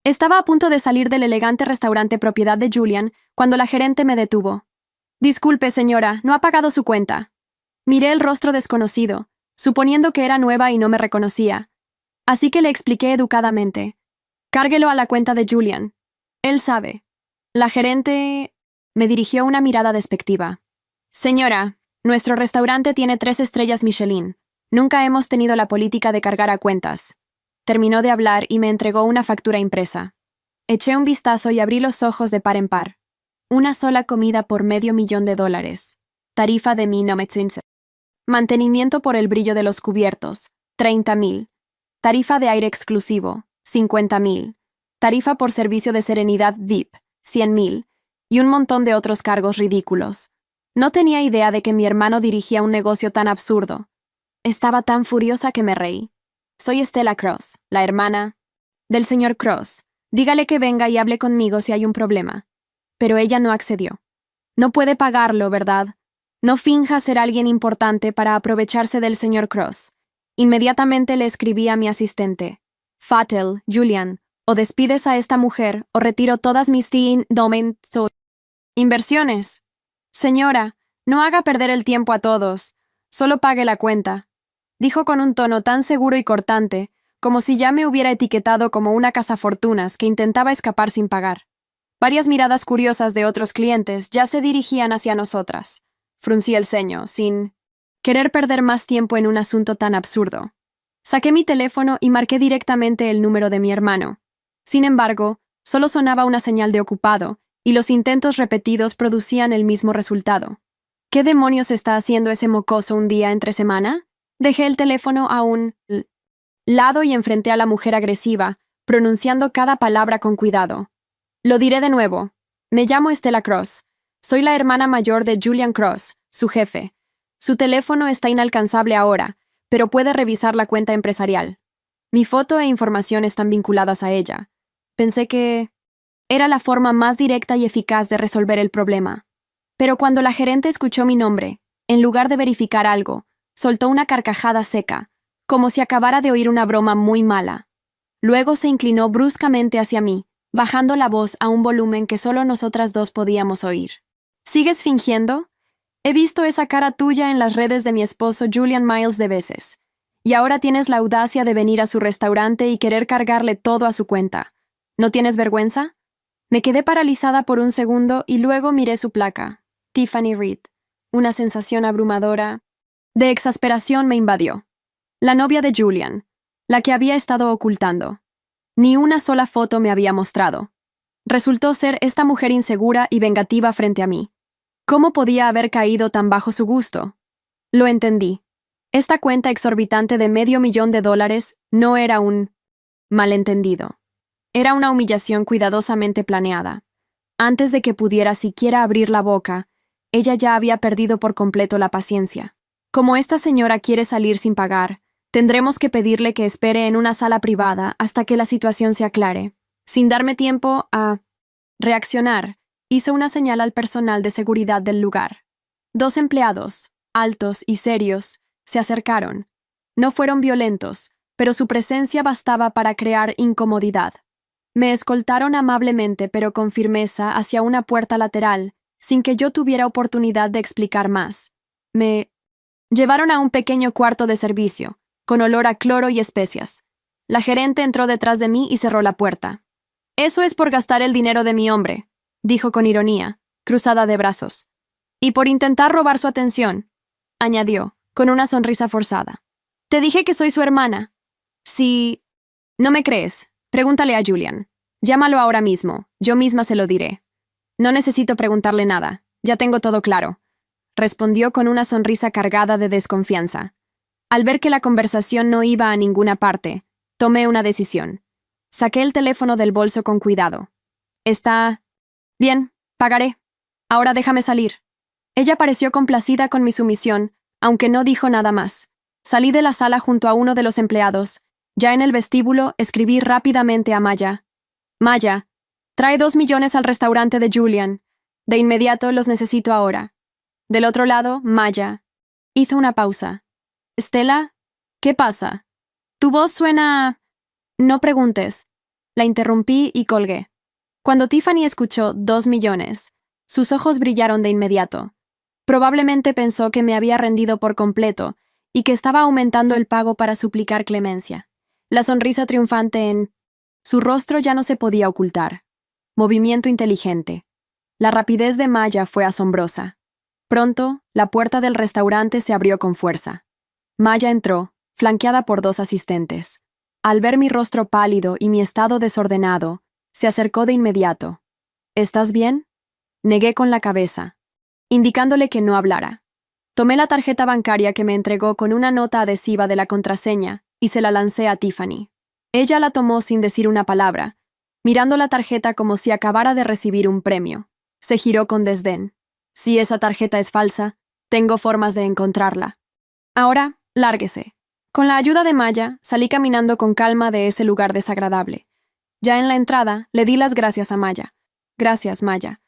Estaba a punto de salir del elegante restaurante propiedad de Julian cuando la gerente me detuvo. Disculpe, señora, no ha pagado su cuenta. Miré el rostro desconocido, suponiendo que era nueva y no me reconocía. Así que le expliqué educadamente. Cárguelo a la cuenta de Julian. Él sabe. La gerente me dirigió una mirada despectiva. Señora, nuestro restaurante tiene 3 estrellas Michelin. Nunca hemos tenido la política de cargar a cuentas. Terminó de hablar y me entregó una factura impresa. Eché un vistazo y abrí los ojos de par en par. Una sola comida por $500,000. Tarifa de 1915. Mantenimiento por el brillo de los cubiertos, 30,000. Tarifa de aire exclusivo, 50,000. Tarifa por servicio de serenidad VIP, 100,000. Y un montón de otros cargos ridículos. No tenía idea de que mi hermano dirigía un negocio tan absurdo. Estaba tan furiosa que me reí. Soy Stella Cross, la hermana del señor Cross. Dígale que venga y hable conmigo si hay un problema. Pero ella no accedió. No puede pagarlo, ¿verdad? No finja ser alguien importante para aprovecharse del señor Cross. Inmediatamente le escribí a mi asistente. Fatel, Julian, o despides a esta mujer o retiro todas mis inversiones. Señora, no haga perder el tiempo a todos. Solo pague la cuenta. Dijo con un tono tan seguro y cortante, como si ya me hubiera etiquetado como una cazafortunas que intentaba escapar sin pagar. Varias miradas curiosas de otros clientes ya se dirigían hacia nosotras. Fruncí el ceño, sin querer perder más tiempo en un asunto tan absurdo. Saqué mi teléfono y marqué directamente el número de mi hermano. Sin embargo, solo sonaba una señal de ocupado, y los intentos repetidos producían el mismo resultado. ¿Qué demonios está haciendo ese mocoso un día entre semana? Dejé el teléfono a un lado y enfrenté a la mujer agresiva, pronunciando cada palabra con cuidado. Lo diré de nuevo. Me llamo Stella Cross. Soy la hermana mayor de Julian Cross, su jefe. Su teléfono está inalcanzable ahora, pero puede revisar la cuenta empresarial. Mi foto e información están vinculadas a ella. Pensé que era la forma más directa y eficaz de resolver el problema. Pero cuando la gerente escuchó mi nombre, en lugar de verificar algo, soltó una carcajada seca, como si acabara de oír una broma muy mala. Luego se inclinó bruscamente hacia mí, bajando la voz a un volumen que solo nosotras dos podíamos oír. ¿Sigues fingiendo? He visto esa cara tuya en las redes de mi esposo Julian Miles de veces. Y ahora tienes la audacia de venir a su restaurante y querer cargarle todo a su cuenta. ¿No tienes vergüenza? Me quedé paralizada por un segundo y luego miré su placa. Tiffany Reed. Una sensación abrumadora de exasperación me invadió. La novia de Julian, la que había estado ocultando. Ni una sola foto me había mostrado. Resultó ser esta mujer insegura y vengativa frente a mí. ¿Cómo podía haber caído tan bajo su gusto? Lo entendí. Esta cuenta exorbitante de $500,000 no era un malentendido. Era una humillación cuidadosamente planeada. Antes de que pudiera siquiera abrir la boca, ella ya había perdido por completo la paciencia. Como esta señora quiere salir sin pagar, tendremos que pedirle que espere en una sala privada hasta que la situación se aclare. Sin darme tiempo a reaccionar, hizo una señal al personal de seguridad del lugar. 2 empleados, altos y serios, se acercaron. No fueron violentos, pero su presencia bastaba para crear incomodidad. Me escoltaron amablemente pero con firmeza hacia una puerta lateral, sin que yo tuviera oportunidad de explicar más. Me llevaron a un pequeño cuarto de servicio, con olor a cloro y especias. La gerente entró detrás de mí y cerró la puerta. «Eso es por gastar el dinero de mi hombre», dijo con ironía, cruzada de brazos. «Y por intentar robar su atención», añadió, con una sonrisa forzada. «Te dije que soy su hermana». «Si no me crees, pregúntale a Julian. Llámalo ahora mismo, yo misma se lo diré». «No necesito preguntarle nada, ya tengo todo claro», respondió con una sonrisa cargada de desconfianza. Al ver que la conversación no iba a ninguna parte, tomé una decisión. Saqué el teléfono del bolso con cuidado. «Está bien, pagaré. Ahora déjame salir». Ella pareció complacida con mi sumisión, aunque no dijo nada más. Salí de la sala junto a uno de los empleados. Ya en el vestíbulo, escribí rápidamente a Maya. «Maya, trae 2 millones al restaurante de Julian. De inmediato los necesito ahora». Del otro lado, Maya hizo una pausa. «Stella, ¿qué pasa? Tu voz suena...». «No preguntes. La interrumpí y colgué. Cuando Tiffany escuchó 2 millones, sus ojos brillaron de inmediato. Probablemente pensó que me había rendido por completo y que estaba aumentando el pago para suplicar clemencia. La sonrisa triunfante en su rostro ya no se podía ocultar. Movimiento inteligente. La rapidez de Maya fue asombrosa. Pronto, la puerta del restaurante se abrió con fuerza. Maya entró, flanqueada por 2 asistentes. Al ver mi rostro pálido y mi estado desordenado, se acercó de inmediato. ¿Estás bien? Negué con la cabeza, indicándole que no hablara. Tomé la tarjeta bancaria que me entregó con una nota adhesiva de la contraseña y se la lancé a Tiffany. Ella la tomó sin decir una palabra, mirando la tarjeta como si acabara de recibir un premio. Se giró con desdén. Si esa tarjeta es falsa, tengo formas de encontrarla. Ahora, lárguese. Con la ayuda de Maya, salí caminando con calma de ese lugar desagradable. Ya en la entrada, le di las gracias a Maya. Gracias, Maya.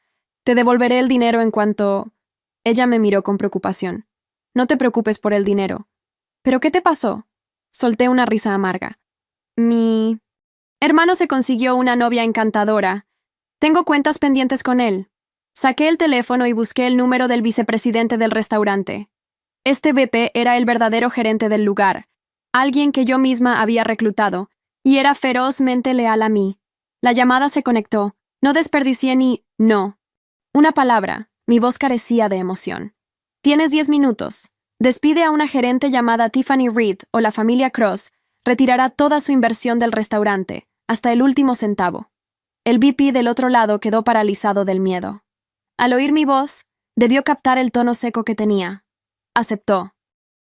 Te devolveré el dinero en cuanto... Ella me miró con preocupación. No te preocupes por el dinero. ¿Pero qué te pasó? Solté una risa amarga. Mi hermano se consiguió una novia encantadora. Tengo cuentas pendientes con él. Saqué el teléfono y busqué el número del vicepresidente del restaurante. Este VP era el verdadero gerente del lugar, alguien que yo misma había reclutado, y era ferozmente leal a mí. La llamada se conectó. No desperdicié ni no. Una palabra. Mi voz carecía de emoción. Tienes 10 minutos. Despide a una gerente llamada Tiffany Reed o la familia Cross retirará toda su inversión del restaurante, hasta el último centavo. El VP del otro lado quedó paralizado del miedo. Al oír mi voz, debió captar el tono seco que tenía. Aceptó,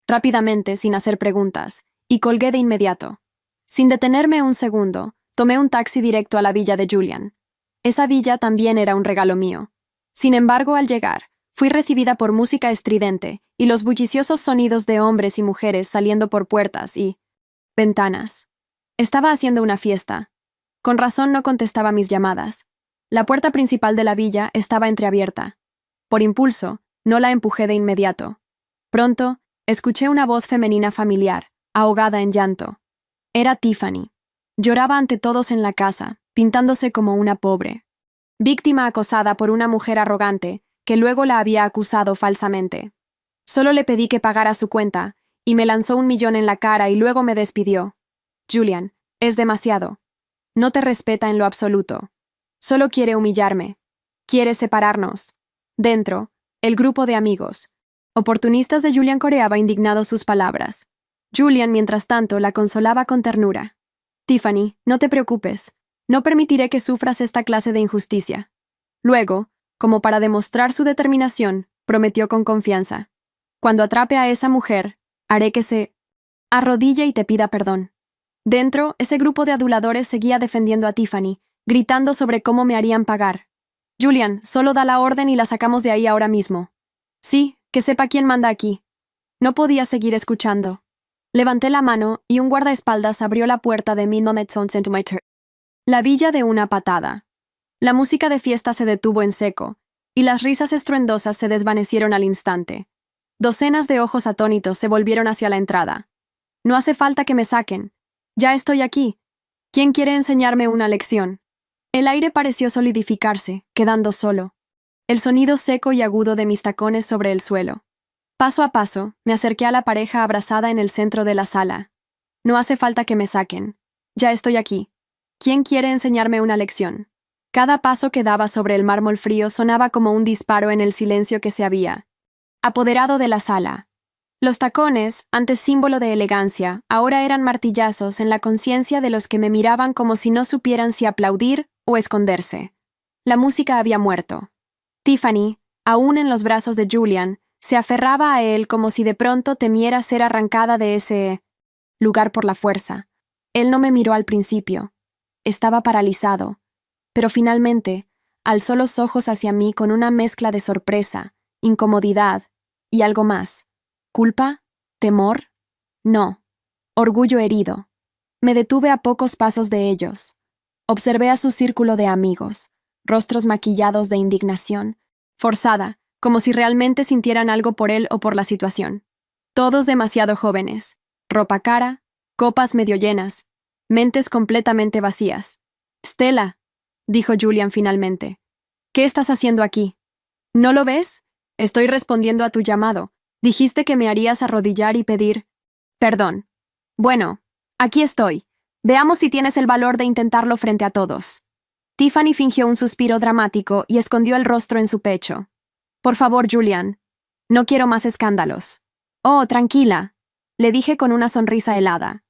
rápidamente, sin hacer preguntas, y colgué de inmediato. Sin detenerme un segundo, tomé un taxi directo a la villa de Julian. Esa villa también era un regalo mío. Sin embargo, al llegar, fui recibida por música estridente y los bulliciosos sonidos de hombres y mujeres saliendo por puertas y ventanas. Estaba haciendo una fiesta. Con razón no contestaba mis llamadas. La puerta principal de la villa estaba entreabierta. Por impulso, no la empujé de inmediato. Pronto, escuché una voz femenina familiar, ahogada en llanto. Era Tiffany. Lloraba ante todos en la casa, pintándose como una pobre. Víctima acosada por una mujer arrogante, que luego la había acusado falsamente. Solo le pedí que pagara su cuenta, y me lanzó 1 millón en la cara y luego me despidió. Julian, es demasiado. No te respeta en lo absoluto. Solo quiere humillarme. Quiere separarnos. Dentro, el grupo de amigos. Oportunistas de Julian coreaba indignado sus palabras. Julian, mientras tanto, la consolaba con ternura. Tiffany, no te preocupes. No permitiré que sufras esta clase de injusticia. Luego, como para demostrar su determinación, prometió con confianza. Cuando atrape a esa mujer, haré que se arrodille y te pida perdón. Dentro, ese grupo de aduladores seguía defendiendo a Tiffany, gritando sobre cómo me harían pagar. Julian, solo da la orden y la sacamos de ahí ahora mismo. Sí, que sepa quién manda aquí. No podía seguir escuchando. Levanté la mano y un guardaespaldas abrió la puerta de la villa de una patada. La música de fiesta se detuvo en seco, y las risas estruendosas se desvanecieron al instante. Docenas de ojos atónitos se volvieron hacia la entrada. No hace falta que me saquen. Ya estoy aquí. ¿Quién quiere enseñarme una lección? El aire pareció solidificarse, quedando solo. El sonido seco y agudo de mis tacones sobre el suelo. Paso a paso, me acerqué a la pareja abrazada en el centro de la sala. No hace falta que me saquen. Ya estoy aquí. ¿Quién quiere enseñarme una lección? Cada paso que daba sobre el mármol frío sonaba como un disparo en el silencio que se había apoderado de la sala. Los tacones, antes símbolo de elegancia, ahora eran martillazos en la conciencia de los que me miraban como si no supieran si aplaudir o esconderse. La música había muerto. Tiffany, aún en los brazos de Julian, se aferraba a él como si de pronto temiera ser arrancada de ese lugar por la fuerza. Él no me miró al principio. Estaba paralizado. Pero finalmente, alzó los ojos hacia mí con una mezcla de sorpresa, incomodidad y algo más. ¿Culpa? ¿Temor? No. Orgullo herido. Me detuve a pocos pasos de ellos. Observé a su círculo de amigos, rostros maquillados de indignación, forzada, como si realmente sintieran algo por él o por la situación. Todos demasiado jóvenes, ropa cara, copas medio llenas, mentes completamente vacías. Stella, dijo Julian finalmente. ¿Qué estás haciendo aquí? ¿No lo ves? Estoy respondiendo a tu llamado. Dijiste que me harías arrodillar y pedir perdón. Bueno, aquí estoy. Veamos si tienes el valor de intentarlo frente a todos. Tiffany fingió un suspiro dramático y escondió el rostro en su pecho. Por favor, Julian. No quiero más escándalos. Oh, tranquila, le dije con una sonrisa helada.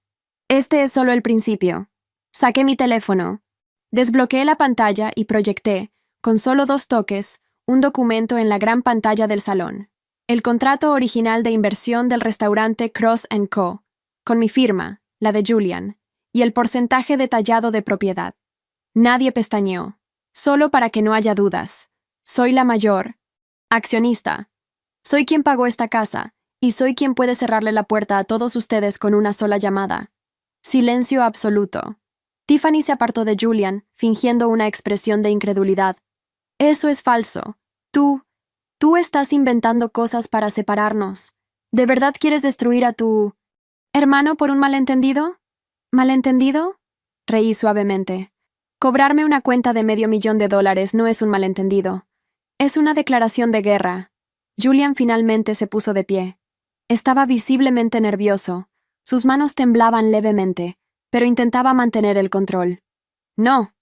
Este es solo el principio. Saqué mi teléfono. Desbloqueé la pantalla y proyecté, con solo 2 toques, un documento en la gran pantalla del salón. El contrato original de inversión del restaurante Cross & Co., con mi firma, la de Julian, y el porcentaje detallado de propiedad. Nadie pestañeó. Solo para que no haya dudas. Soy la mayor accionista. Soy quien pagó esta casa, y soy quien puede cerrarle la puerta a todos ustedes con una sola llamada. Silencio absoluto. Tiffany se apartó de Julian, fingiendo una expresión de incredulidad. Eso es falso. Tú estás inventando cosas para separarnos. ¿De verdad quieres destruir a tu hermano por un malentendido? ¿Malentendido? Reí suavemente. Cobrarme una cuenta de $500,000 no es un malentendido. Es una declaración de guerra. Julian finalmente se puso de pie. Estaba visiblemente nervioso. Sus manos temblaban levemente, pero intentaba mantener el control. No.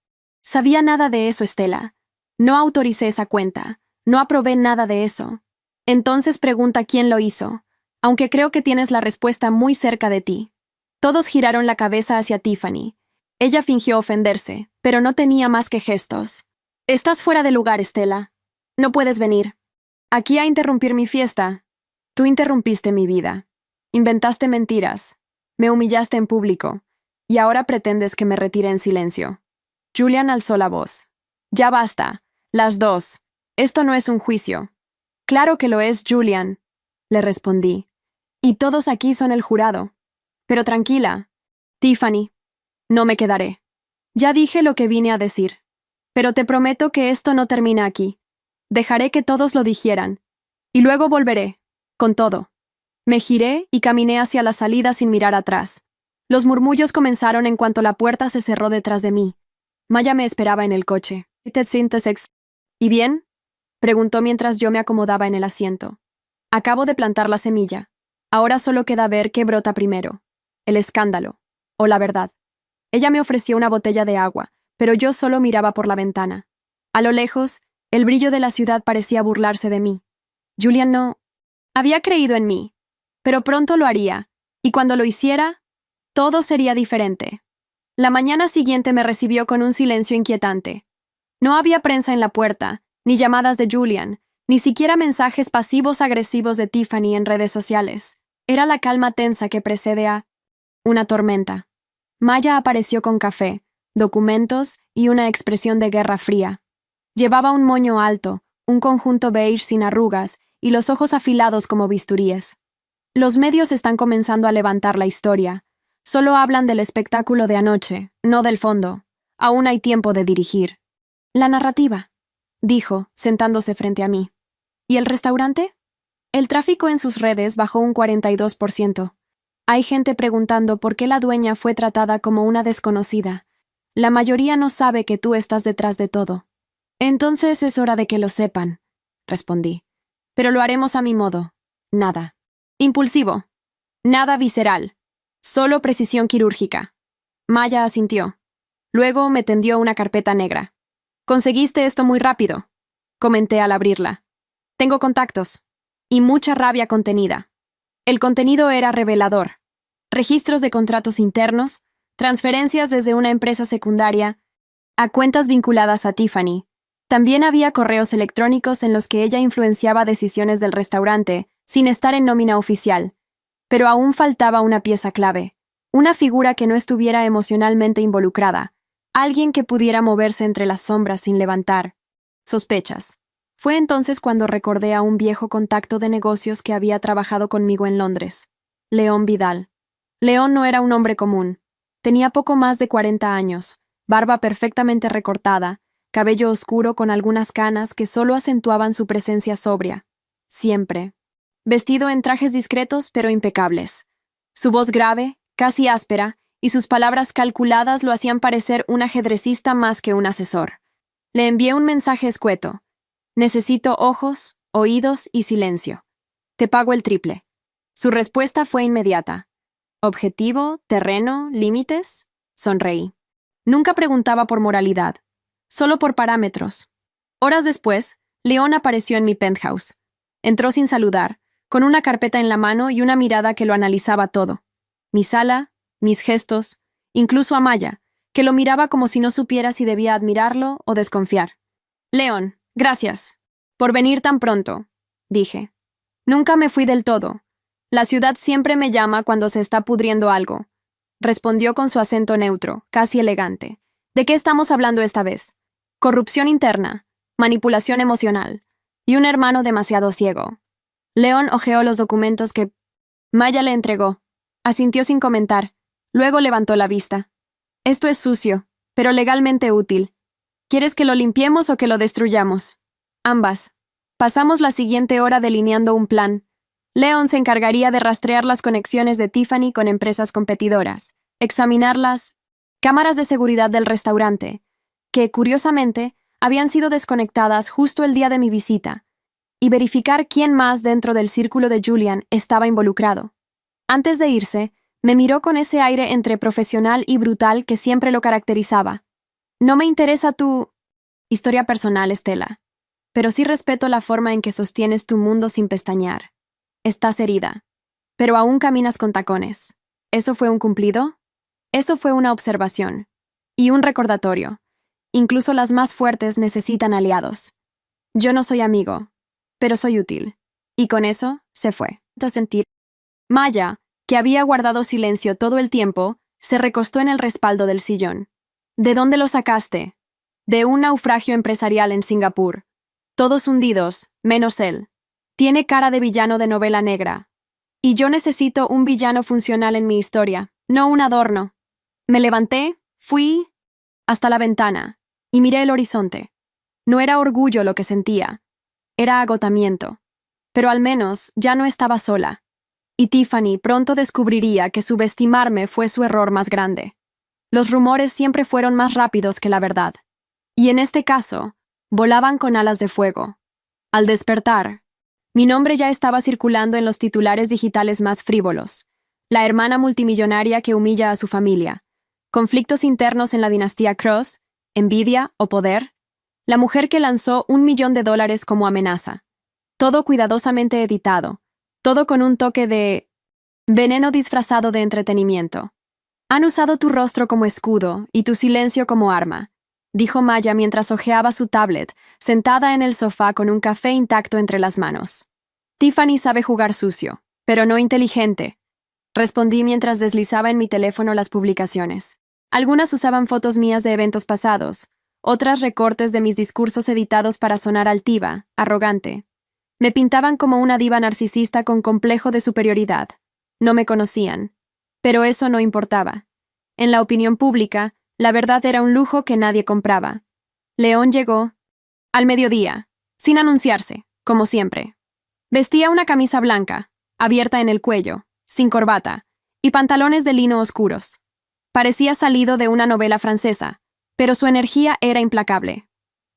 Sabía nada de eso, Stella. No autoricé esa cuenta. No aprobé nada de eso. Entonces pregunta quién lo hizo, aunque creo que tienes la respuesta muy cerca de ti. Todos giraron la cabeza hacia Tiffany. Ella fingió ofenderse, pero no tenía más que gestos. Estás fuera de lugar, Stella. No puedes venir. Aquí a interrumpir mi fiesta. Tú interrumpiste mi vida. Inventaste mentiras. Me humillaste en público. Y ahora pretendes que me retire en silencio. Julian alzó la voz. Ya basta. Las dos. Esto no es un juicio. Claro que lo es, Julian, le respondí. Y todos aquí son el jurado. Pero tranquila, Tiffany, no me quedaré. Ya dije lo que vine a decir. Pero te prometo que esto no termina aquí. Dejaré que todos lo dijeran. Y luego volveré, con todo. Me giré y caminé hacia la salida sin mirar atrás. Los murmullos comenzaron en cuanto la puerta se cerró detrás de mí. Maya me esperaba en el coche. ¿Y bien? Preguntó mientras yo me acomodaba en el asiento. Acabo de plantar la semilla. Ahora solo queda ver qué brota primero. El escándalo. O la verdad. Ella me ofreció una botella de agua, pero yo solo miraba por la ventana. A lo lejos, el brillo de la ciudad parecía burlarse de mí. Julian no había creído en mí, pero pronto lo haría, y cuando lo hiciera, todo sería diferente. La mañana siguiente me recibió con un silencio inquietante. No había prensa en la puerta, ni llamadas de Julian, ni siquiera mensajes pasivos-agresivos de Tiffany en redes sociales. Era la calma tensa que precede a una tormenta. Maya apareció con café, documentos y una expresión de guerra fría. Llevaba un moño alto, un conjunto beige sin arrugas y los ojos afilados como bisturíes. Los medios están comenzando a levantar la historia. Solo hablan del espectáculo de anoche, no del fondo. Aún hay tiempo de dirigir. La narrativa, dijo, sentándose frente a mí. ¿Y el restaurante? El tráfico en sus redes bajó un 42%. Hay gente preguntando por qué la dueña fue tratada como una desconocida. La mayoría no sabe que tú estás detrás de todo. Entonces es hora de que lo sepan, respondí. Pero lo haremos a mi modo. Nada impulsivo. Nada visceral. Solo precisión quirúrgica. Maya asintió. Luego me tendió una carpeta negra. Conseguiste esto muy rápido, comenté al abrirla. Tengo contactos. Y mucha rabia contenida. El contenido era revelador. Registros de contratos internos, transferencias desde una empresa secundaria a cuentas vinculadas a Tiffany. También había correos electrónicos en los que ella influenciaba decisiones del restaurante, sin estar en nómina oficial. Pero aún faltaba una pieza clave. Una figura que no estuviera emocionalmente involucrada. Alguien que pudiera moverse entre las sombras sin levantar sospechas. Fue entonces cuando recordé a un viejo contacto de negocios que había trabajado conmigo en Londres. León Vidal. León no era un hombre común. Tenía poco más de 40 años, barba perfectamente recortada, cabello oscuro con algunas canas que solo acentuaban su presencia sobria. Siempre. Vestido en trajes discretos pero impecables. Su voz grave, casi áspera, y sus palabras calculadas lo hacían parecer un ajedrecista más que un asesor. Le envié un mensaje escueto. Necesito ojos, oídos y silencio. Te pago el triple. Su respuesta fue inmediata. ¿Objetivo? ¿Terreno? ¿Límites? Sonreí. Nunca preguntaba por moralidad, solo por parámetros. Horas después, León apareció en mi penthouse. Entró sin saludar, con una carpeta en la mano y una mirada que lo analizaba todo. Mi sala, mis gestos, incluso a Maya, que lo miraba como si no supiera si debía admirarlo o desconfiar. León, gracias por venir tan pronto, dije. Nunca me fui del todo. La ciudad siempre me llama cuando se está pudriendo algo. Respondió con su acento neutro, casi elegante. ¿De qué estamos hablando esta vez? Corrupción interna, manipulación emocional y un hermano demasiado ciego. León hojeó los documentos que Maya le entregó. Asintió sin comentar. Luego levantó la vista. Esto es sucio, pero legalmente útil. ¿Quieres que lo limpiemos o que lo destruyamos? Ambas. Pasamos la siguiente hora delineando un plan. León se encargaría de rastrear las conexiones de Tiffany con empresas competidoras, examinar las cámaras de seguridad del restaurante, que, curiosamente, habían sido desconectadas justo el día de mi visita, y verificar quién más dentro del círculo de Julian estaba involucrado. Antes de irse, me miró con ese aire entre profesional y brutal que siempre lo caracterizaba. No me interesa tu historia personal, Estela, pero sí respeto la forma en que sostienes tu mundo sin pestañear. Estás herida, pero aún caminas con tacones. ¿Eso fue un cumplido? Eso fue una observación. Y un recordatorio. Incluso las más fuertes necesitan aliados. Yo no soy amigo, pero soy útil. Y con eso, se fue. Sentir. Maya, que había guardado silencio todo el tiempo, se recostó en el respaldo del sillón. ¿De dónde lo sacaste? De un naufragio empresarial en Singapur. Todos hundidos, menos él. Tiene cara de villano de novela negra. Y yo necesito un villano funcional en mi historia, no un adorno. Me levanté, fui hasta la ventana y miré el horizonte. No era orgullo lo que sentía, era agotamiento. Pero al menos ya no estaba sola. Y Tiffany pronto descubriría que subestimarme fue su error más grande. Los rumores siempre fueron más rápidos que la verdad. Y en este caso, volaban con alas de fuego. Al despertar, mi nombre ya estaba circulando en los titulares digitales más frívolos. La hermana multimillonaria que humilla a su familia. Conflictos internos en la dinastía Cross, envidia o poder. La mujer que lanzó $1 millón como amenaza. Todo cuidadosamente editado. Todo con un toque de veneno disfrazado de entretenimiento. Han usado tu rostro como escudo y tu silencio como arma, dijo Maya mientras hojeaba su tablet, sentada en el sofá con un café intacto entre las manos. Tiffany sabe jugar sucio, pero no inteligente, respondí mientras deslizaba en mi teléfono las publicaciones. Algunas usaban fotos mías de eventos pasados, otras recortes de mis discursos editados para sonar altiva, arrogante. Me pintaban como una diva narcisista con complejo de superioridad. No me conocían, pero eso no importaba. En la opinión pública, la verdad era un lujo que nadie compraba. León llegó al mediodía, sin anunciarse, como siempre. Vestía una camisa blanca, abierta en el cuello, sin corbata, y pantalones de lino oscuros. Parecía salido de una novela francesa, pero su energía era implacable.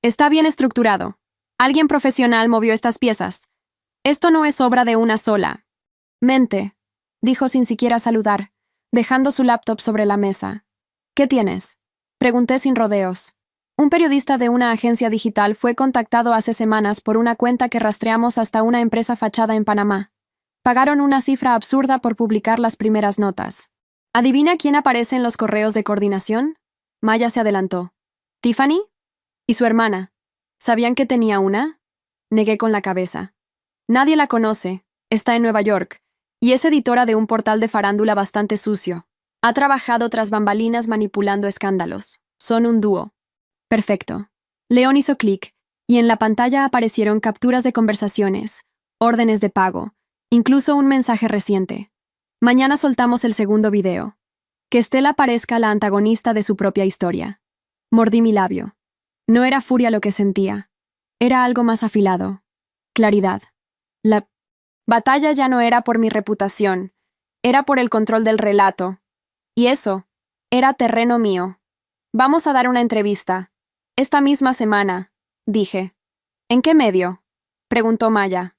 Está bien estructurado. Alguien profesional movió estas piezas. Esto no es obra de una sola mente, dijo sin siquiera saludar, dejando su laptop sobre la mesa. ¿Qué tienes? Pregunté sin rodeos. Un periodista de una agencia digital fue contactado hace semanas por una cuenta que rastreamos hasta una empresa fachada en Panamá. Pagaron una cifra absurda por publicar las primeras notas. ¿Adivina quién aparece en los correos de coordinación? Maya se adelantó. ¿Tiffany? ¿Y su hermana? ¿Sabían que tenía una? Negué con la cabeza. Nadie la conoce, está en Nueva York, y es editora de un portal de farándula bastante sucio. Ha trabajado tras bambalinas manipulando escándalos. Son un dúo. Perfecto. León hizo clic, y en la pantalla aparecieron capturas de conversaciones, órdenes de pago, incluso un mensaje reciente. Mañana soltamos el segundo video. Que Estela parezca la antagonista de su propia historia. Mordí mi labio. No era furia lo que sentía. Era algo más afilado. Claridad. La batalla ya no era por mi reputación, era por el control del relato. Y eso, Era terreno mío. Vamos a dar una entrevista. Esta misma semana, dije. ¿En qué medio? Preguntó Maya.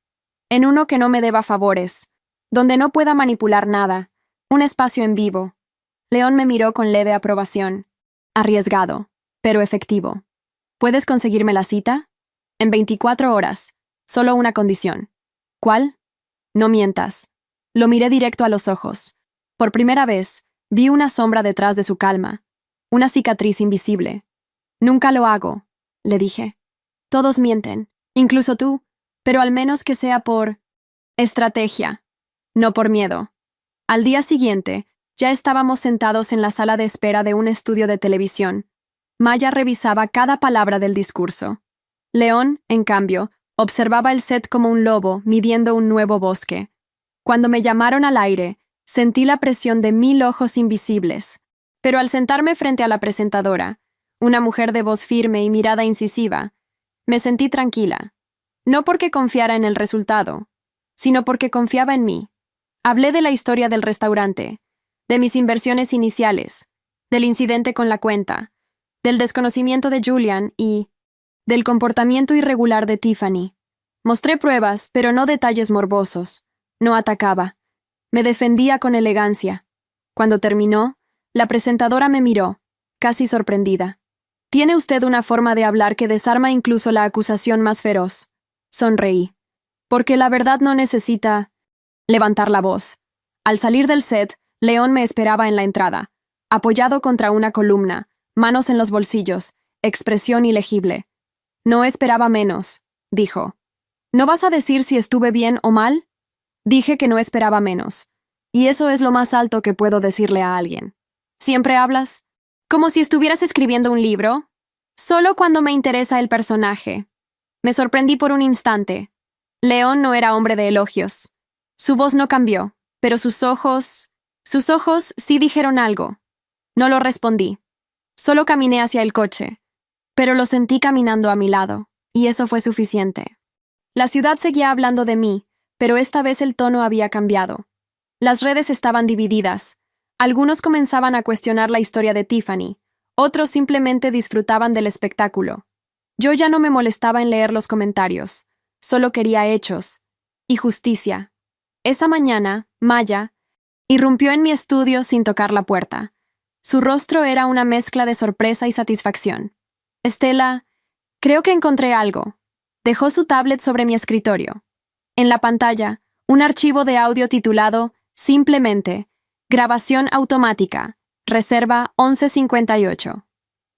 En uno que no me deba favores, donde no pueda manipular nada, un espacio en vivo. León me miró con leve aprobación. Arriesgado, pero efectivo. ¿Puedes conseguirme la cita? En 24 horas. Solo una condición. ¿Cuál? No mientas. Lo miré directo a los ojos. Por primera vez, vi una sombra detrás de su calma. Una cicatriz invisible. Nunca lo hago, le dije. Todos mienten, incluso tú, pero al menos que sea por estrategia, no por miedo. Al día siguiente, ya estábamos sentados en la sala de espera de un estudio de televisión. Maya revisaba cada palabra del discurso. León, en cambio, observaba el set como un lobo midiendo un nuevo bosque. Cuando me llamaron al aire, sentí la presión de 1000 ojos invisibles. Pero al sentarme frente a la presentadora, una mujer de voz firme y mirada incisiva, me sentí tranquila. No porque confiara en el resultado, sino porque confiaba en mí. Hablé de la historia del restaurante, de mis inversiones iniciales, del incidente con la cuenta, del desconocimiento de Julian y del comportamiento irregular de Tiffany. Mostré pruebas, pero no detalles morbosos. No atacaba. Me defendía con elegancia. Cuando terminó, la presentadora me miró, casi sorprendida. Tiene usted una forma de hablar que desarma incluso la acusación más feroz. Sonreí. Porque la verdad no necesita levantar la voz. Al salir del set, León me esperaba en la entrada, apoyado contra una columna, manos en los bolsillos, expresión ilegible. No esperaba menos, dijo. ¿No vas a decir si estuve bien o mal? Dije que no esperaba menos. Y eso es lo más alto que puedo decirle a alguien. ¿Siempre hablas? ¿Como si estuvieras escribiendo un libro? Solo cuando me interesa el personaje. Me sorprendí por un instante. León no era hombre de elogios. Su voz no cambió, pero sus ojos sí dijeron algo. No lo respondí. Solo caminé hacia el coche, pero lo sentí caminando a mi lado, y eso fue suficiente. La ciudad seguía hablando de mí, pero esta vez el tono había cambiado. Las redes estaban divididas. Algunos comenzaban a cuestionar la historia de Tiffany, otros simplemente disfrutaban del espectáculo. Yo ya no me molestaba en leer los comentarios, solo quería hechos y justicia. Esa mañana, Maya irrumpió en mi estudio sin tocar la puerta. Su rostro era una mezcla de sorpresa y satisfacción. Estela, creo que encontré algo. Dejó su tablet sobre mi escritorio. En la pantalla, un archivo de audio titulado, simplemente, Grabación automática, reserva 1158.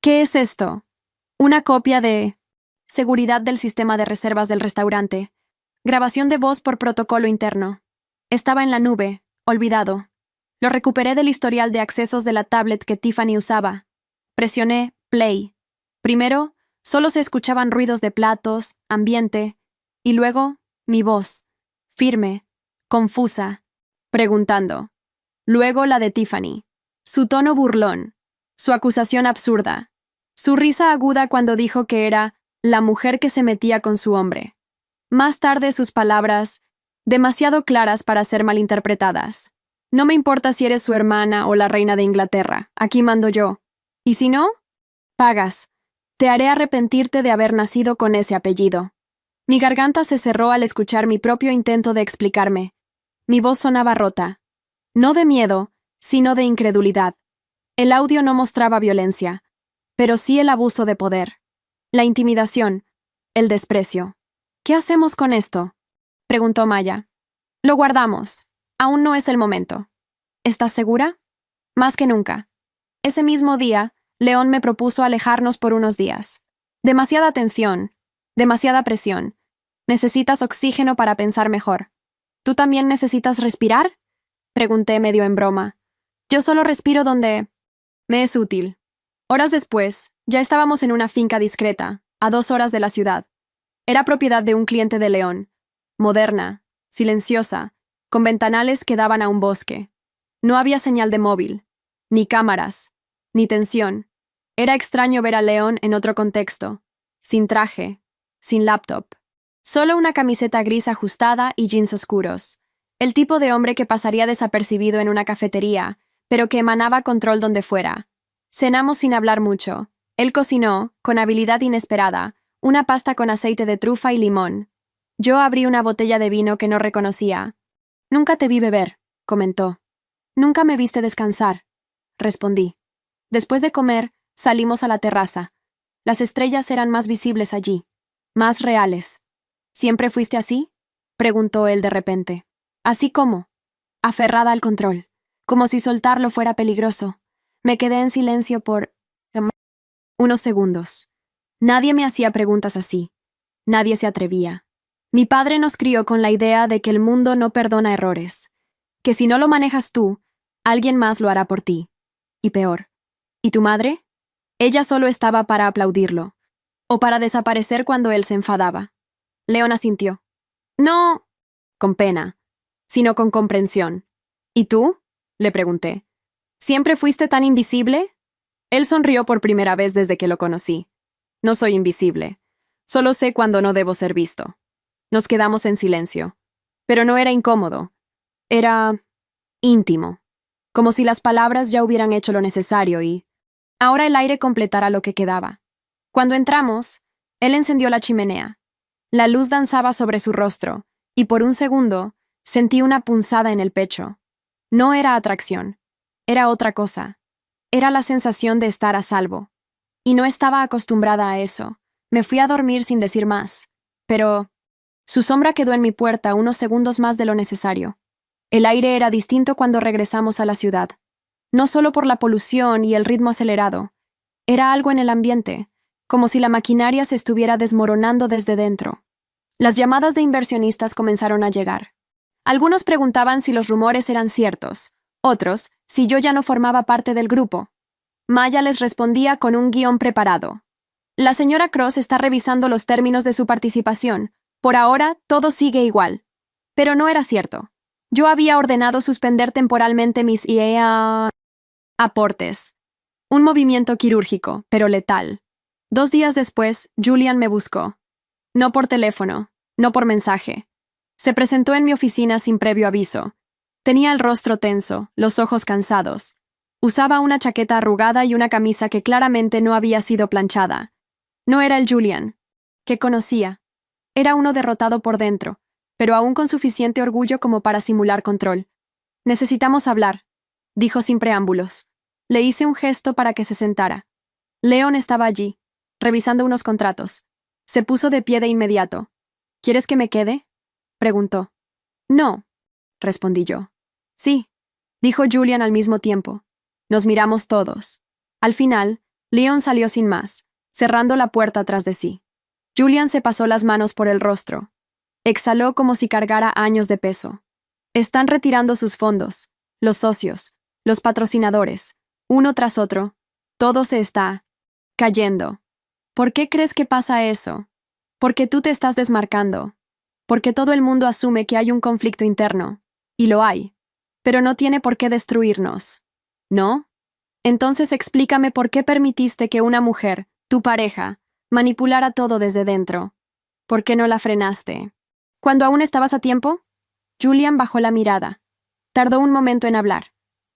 ¿Qué es esto? Una copia de seguridad del sistema de reservas del restaurante. Grabación de voz por protocolo interno. Estaba en la nube, olvidado. Lo recuperé del historial de accesos de la tablet que Tiffany usaba. Presioné play. Primero, solo se escuchaban ruidos de platos, ambiente, y luego, mi voz, firme, confusa, preguntando. Luego la de Tiffany, su tono burlón, su acusación absurda, su risa aguda cuando dijo que era la mujer que se metía con su hombre. Más tarde sus palabras, demasiado claras para ser malinterpretadas. No me importa si eres su hermana o la reina de Inglaterra, aquí mando yo. ¿Y si no? Pagas. Te haré arrepentirte de haber nacido con ese apellido. Mi garganta se cerró al escuchar mi propio intento de explicarme. Mi voz sonaba rota. No de miedo, sino de incredulidad. El audio no mostraba violencia, pero sí el abuso de poder, la intimidación, el desprecio. ¿Qué hacemos con esto?, preguntó Maya. Lo guardamos. Aún no es el momento. ¿Estás segura? Más que nunca. Ese mismo día, León me propuso alejarnos por unos días. Demasiada tensión, demasiada presión. Necesitas oxígeno para pensar mejor. ¿Tú también necesitas respirar?, pregunté medio en broma. Yo solo respiro donde me es útil. Horas después, ya estábamos en una finca discreta, a 2 horas de la ciudad. Era propiedad de un cliente de León. Moderna, silenciosa, con ventanales que daban a un bosque. No había señal de móvil, ni cámaras, ni tensión. Era extraño ver a León en otro contexto, sin traje, sin laptop. Solo una camiseta gris ajustada y jeans oscuros. El tipo de hombre que pasaría desapercibido en una cafetería, pero que emanaba control donde fuera. Cenamos sin hablar mucho. Él cocinó, con habilidad inesperada, una pasta con aceite de trufa y limón. Yo abrí una botella de vino que no reconocía. Nunca te vi beber, comentó. Nunca me viste descansar, respondí. Después de comer, salimos a la terraza. Las estrellas eran más visibles allí, más reales. ¿Siempre fuiste así?, preguntó él de repente. ¿Así cómo? Aferrada al control, como si soltarlo fuera peligroso. Me quedé en silencio por unos segundos. Nadie me hacía preguntas así. Nadie se atrevía. Mi padre nos crió con la idea de que el mundo no perdona errores, que si no lo manejas tú, alguien más lo hará por ti. Y peor. ¿Y tu madre? Ella solo estaba para aplaudirlo, o para desaparecer cuando él se enfadaba. León asintió. No con pena, sino con comprensión. ¿Y tú?, le pregunté. ¿Siempre fuiste tan invisible? Él sonrió por primera vez desde que lo conocí. No soy invisible. Solo sé cuando no debo ser visto. Nos quedamos en silencio. Pero no era incómodo. Era íntimo. Como si las palabras ya hubieran hecho lo necesario y ahora el aire completara lo que quedaba. Cuando entramos, él encendió la chimenea. La luz danzaba sobre su rostro, y por un segundo sentí una punzada en el pecho. No era atracción. Era otra cosa. Era la sensación de estar a salvo. Y no estaba acostumbrada a eso. Me fui a dormir sin decir más. Pero su sombra quedó en mi puerta unos segundos más de lo necesario. El aire era distinto cuando regresamos a la ciudad. No solo por la polución y el ritmo acelerado. Era algo en el ambiente, como si la maquinaria se estuviera desmoronando desde dentro. Las llamadas de inversionistas comenzaron a llegar. Algunos preguntaban si los rumores eran ciertos, otros si yo ya no formaba parte del grupo. Maya les respondía con un guión preparado. La señora Cross está revisando los términos de su participación. Por ahora, todo sigue igual. Pero no era cierto. Yo había ordenado suspender temporalmente mis aportes. Un movimiento quirúrgico, pero letal. 2 días después, Julian me buscó. No por teléfono, no por mensaje. Se presentó en mi oficina sin previo aviso. Tenía el rostro tenso, los ojos cansados. Usaba una chaqueta arrugada y una camisa que claramente no había sido planchada. No era el Julian que conocía. Era uno derrotado por dentro, pero aún con suficiente orgullo como para simular control. Necesitamos hablar, dijo sin preámbulos. Le hice un gesto para que se sentara. Leon estaba allí, revisando unos contratos. Se puso de pie de inmediato. ¿Quieres que me quede?, preguntó. No, respondí yo. Sí, dijo Julian al mismo tiempo. Nos miramos todos. Al final, Leon salió sin más, cerrando la puerta tras de sí. Julian se pasó las manos por el rostro. Exhaló como si cargara años de peso. Están retirando sus fondos, los socios, los patrocinadores, uno tras otro. Todo se está cayendo. ¿Por qué crees que pasa eso? Porque tú te estás desmarcando. Porque todo el mundo asume que hay un conflicto interno. Y lo hay. Pero no tiene por qué destruirnos. ¿No? Entonces explícame por qué permitiste que una mujer, tu pareja, manipulara todo desde dentro. ¿Por qué no la frenaste? ¿Cuando aún estabas a tiempo? Julian bajó la mirada. Tardó un momento en hablar.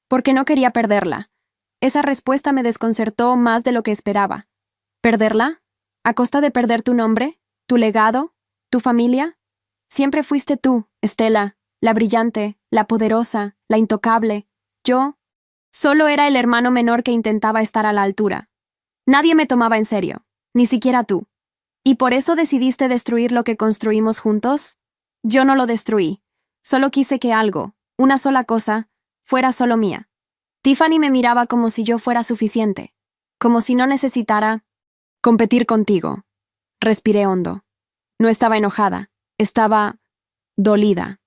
Porque no quería perderla. Esa respuesta me desconcertó más de lo que esperaba. ¿Perderla? ¿A costa de perder tu nombre? ¿Tu legado? ¿Tu familia? Siempre fuiste tú, Estela, la brillante, la poderosa, la intocable. Yo solo era el hermano menor que intentaba estar a la altura. Nadie me tomaba en serio, ni siquiera tú. ¿Y por eso decidiste destruir lo que construimos juntos? Yo no lo destruí. Solo quise que algo, una sola cosa, fuera solo mía. Tiffany me miraba como si yo fuera suficiente, como si no necesitara competir contigo. Respiré hondo. No estaba enojada, estaba dolida.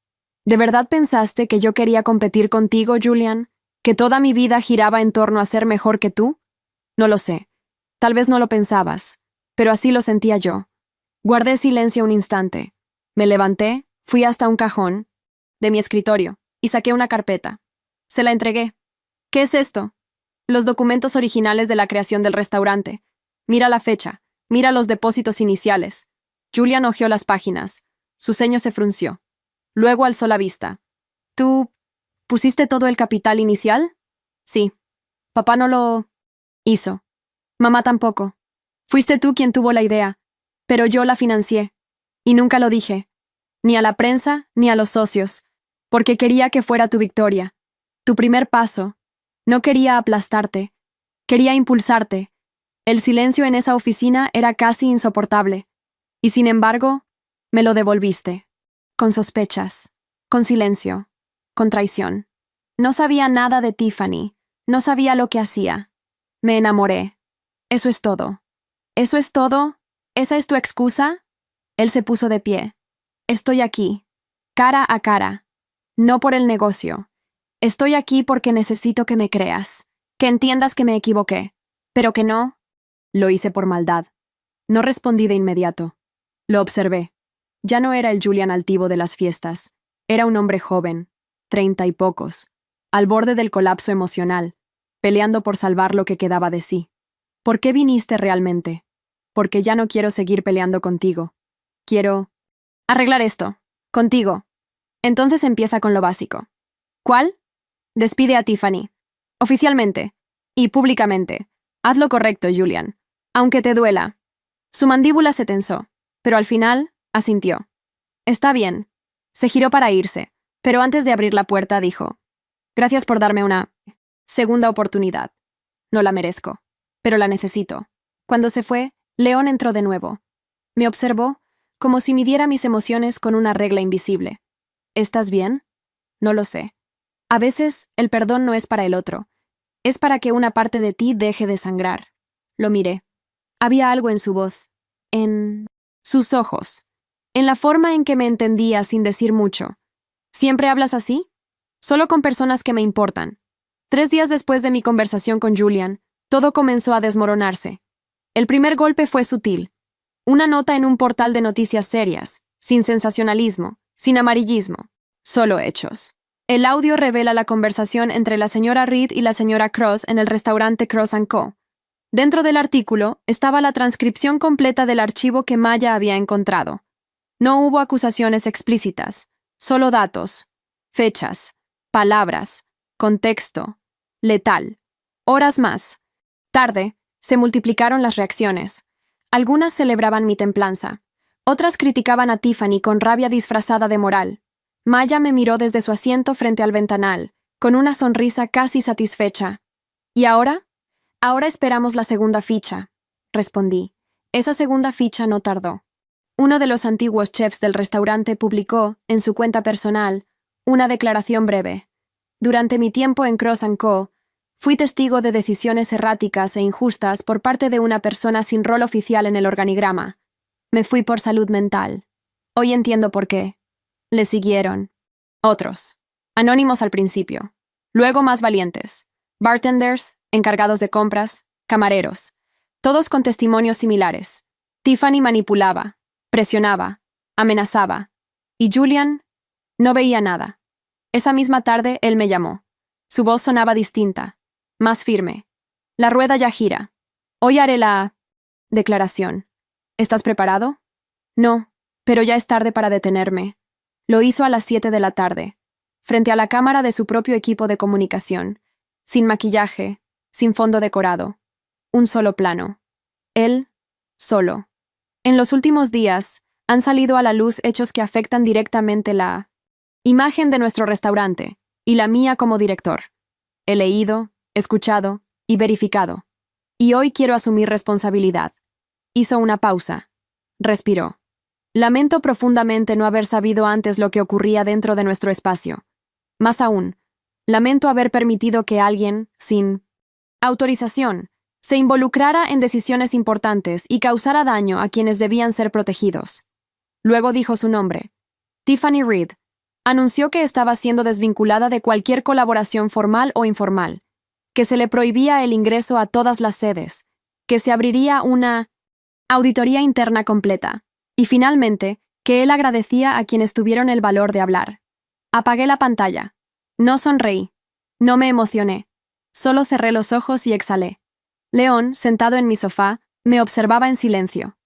¿De verdad pensaste que yo quería competir contigo, Julian? ¿Que toda mi vida giraba en torno a ser mejor que tú? No lo sé. Tal vez no lo pensabas, pero así lo sentía yo. Guardé silencio un instante. Me levanté, fui hasta un cajón de mi escritorio y saqué una carpeta. Se la entregué. ¿Qué es esto? Los documentos originales de la creación del restaurante. Mira la fecha, mira los depósitos iniciales. Julian hojeó las páginas. Su ceño se frunció. Luego alzó la vista. ¿Tú pusiste todo el capital inicial? Sí. Papá no lo hizo. Mamá tampoco. Fuiste tú quien tuvo la idea, pero yo la financié. Y nunca lo dije, ni a la prensa ni a los socios, porque quería que fuera tu victoria, tu primer paso. No quería aplastarte, quería impulsarte. El silencio en esa oficina era casi insoportable, y sin embargo, me lo devolviste. Con sospechas, con silencio, con traición. No sabía nada de Tiffany, no sabía lo que hacía. Me enamoré. Eso es todo. ¿Eso es todo? ¿Esa es tu excusa? Él se puso de pie. Estoy aquí, cara a cara. No por el negocio. Estoy aquí porque necesito que me creas, que entiendas que me equivoqué, pero que no. Lo hice por maldad. No respondí de inmediato. Lo observé. Ya no era el Julian altivo de las fiestas. Era un hombre joven, 30 y pocos, al borde del colapso emocional, peleando por salvar lo que quedaba de sí. ¿Por qué viniste realmente? Porque ya no quiero seguir peleando contigo. Quiero arreglar esto. Contigo. Entonces empieza con lo básico. ¿Cuál? Despide a Tiffany. Oficialmente. Y públicamente. Haz lo correcto, Julian. Aunque te duela. Su mandíbula se tensó, pero al final asintió. Está bien. Se giró para irse, pero antes de abrir la puerta dijo: Gracias por darme una segunda oportunidad. No la merezco, pero la necesito. Cuando se fue, León entró de nuevo. Me observó como si midiera mis emociones con una regla invisible. ¿Estás bien? No lo sé. A veces, el perdón no es para el otro. Es para que una parte de ti deje de sangrar. Lo miré. Había algo en su voz, en sus ojos, en la forma en que me entendía sin decir mucho. ¿Siempre hablas así? Solo con personas que me importan. 3 días después de mi conversación con Julian, todo comenzó a desmoronarse. El primer golpe fue sutil. Una nota en un portal de noticias serias, sin sensacionalismo, sin amarillismo, solo hechos. El audio revela la conversación entre la señora Reed y la señora Cross en el restaurante Cross & Co. Dentro del artículo estaba la transcripción completa del archivo que Maya había encontrado. No hubo acusaciones explícitas, solo datos, fechas, palabras, contexto, letal. Horas más tarde, se multiplicaron las reacciones. Algunas celebraban mi templanza. Otras criticaban a Tiffany con rabia disfrazada de moral. Maya me miró desde su asiento frente al ventanal, con una sonrisa casi satisfecha. ¿Y ahora? Ahora esperamos la segunda ficha, respondí. Esa segunda ficha no tardó. Uno de los antiguos chefs del restaurante publicó, en su cuenta personal, una declaración breve. Durante mi tiempo en Cross & Co., fui testigo de decisiones erráticas e injustas por parte de una persona sin rol oficial en el organigrama. Me fui por salud mental. Hoy entiendo por qué. Le siguieron. Otros. Anónimos al principio. Luego más valientes. Bartenders, encargados de compras, camareros. Todos con testimonios similares. Tiffany manipulaba, presionaba, amenazaba. Y Julian no veía nada. Esa misma tarde él me llamó. Su voz sonaba distinta, más firme. La rueda ya gira. Hoy haré la declaración. ¿Estás preparado? No, pero ya es tarde para detenerme. Lo hizo a las 7 de la tarde, frente a la cámara de su propio equipo de comunicación, sin maquillaje, sin fondo decorado. Un solo plano. Él, solo. En los últimos días, han salido a la luz hechos que afectan directamente la imagen de nuestro restaurante, y la mía como director. He leído, escuchado y verificado. Y hoy quiero asumir responsabilidad. Hizo una pausa. Respiró. Lamento profundamente no haber sabido antes lo que ocurría dentro de nuestro espacio. Más aún, lamento haber permitido que alguien, sin autorización, se involucrara en decisiones importantes y causara daño a quienes debían ser protegidos. Luego dijo su nombre. Tiffany Reed. Anunció que estaba siendo desvinculada de cualquier colaboración formal o informal, que se le prohibía el ingreso a todas las sedes, que se abriría una auditoría interna completa, y finalmente, que él agradecía a quienes tuvieron el valor de hablar. Apagué la pantalla. No sonreí. No me emocioné. Solo cerré los ojos y exhalé. León, sentado en mi sofá, me observaba en silencio.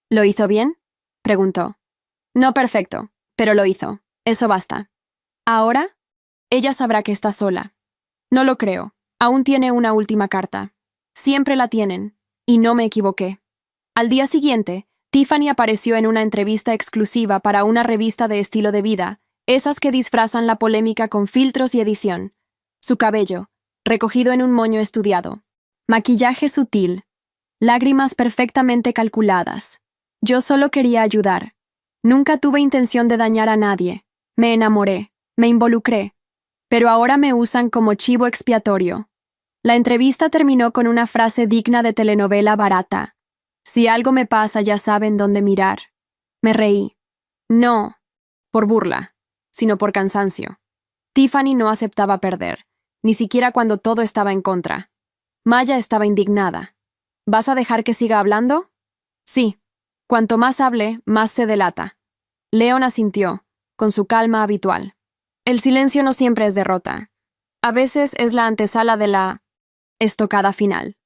¿Lo hizo bien?, preguntó. No perfecto, pero lo hizo. Eso basta. ¿Ahora? Ella sabrá que está sola. No lo creo. Aún tiene una última carta. Siempre la tienen, y no me equivoqué. Al día siguiente, Tiffany apareció en una entrevista exclusiva para una revista de estilo de vida, esas que disfrazan la polémica con filtros y edición. Su cabello, recogido en un moño estudiado. Maquillaje sutil. Lágrimas perfectamente calculadas. Yo solo quería ayudar. Nunca tuve intención de dañar a nadie. Me enamoré, me involucré. Pero ahora me usan como chivo expiatorio. La entrevista terminó con una frase digna de telenovela barata. Si algo me pasa, ya saben dónde mirar. Me reí. No, por burla, sino por cansancio. Tiffany no aceptaba perder, ni siquiera cuando todo estaba en contra. Maya estaba indignada. ¿Vas a dejar que siga hablando? Sí. Cuanto más hable, más se delata. Leon asintió, con su calma habitual. El silencio no siempre es derrota. A veces es la antesala de la estocada final.